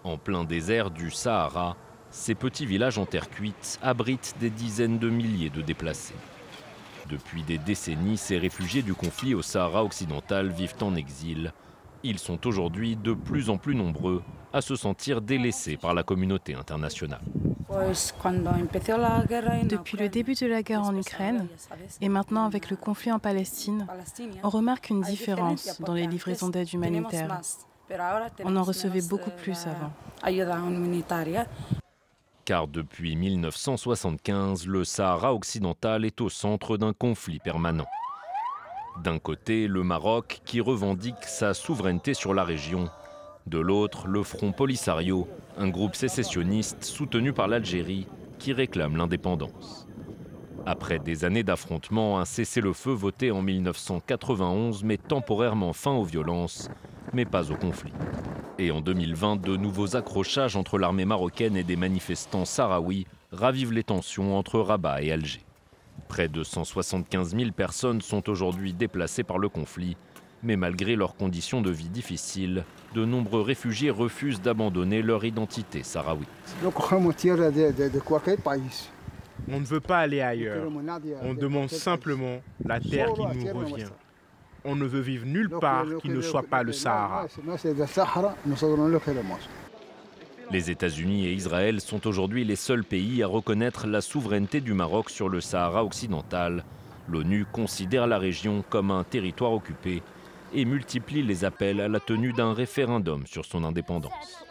En plein désert du Sahara, ces petits villages en terre cuite abritent des dizaines de milliers de déplacés. Depuis des décennies, ces réfugiés du conflit au Sahara occidental vivent en exil. Ils sont aujourd'hui de plus en plus nombreux à se sentir délaissés par la communauté internationale. Depuis le début de la guerre en Ukraine et maintenant avec le conflit en Palestine, on remarque une différence dans les livraisons d'aide humanitaire. On en recevait beaucoup plus avant. Car depuis 1975, le Sahara occidental est au centre d'un conflit permanent. D'un côté, le Maroc qui revendique sa souveraineté sur la région. De l'autre, le Front Polisario, un groupe sécessionniste soutenu par l'Algérie qui réclame l'indépendance. Après des années d'affrontements, un cessez-le-feu voté en 1991 met temporairement fin aux violences, mais pas au conflit. Et en 2020, de nouveaux accrochages entre l'armée marocaine et des manifestants sahraouis ravivent les tensions entre Rabat et Alger. Près de 175 000 personnes sont aujourd'hui déplacées par le conflit, mais malgré leurs conditions de vie difficiles, de nombreux réfugiés refusent d'abandonner leur identité sahraouite. On ne veut pas aller ailleurs. On demande simplement la terre qui nous revient. On ne veut vivre nulle part qui ne soit pas le Sahara. Les États-Unis et Israël sont aujourd'hui les seuls pays à reconnaître la souveraineté du Maroc sur le Sahara occidental. L'ONU considère la région comme un territoire occupé et multiplie les appels à la tenue d'un référendum sur son indépendance.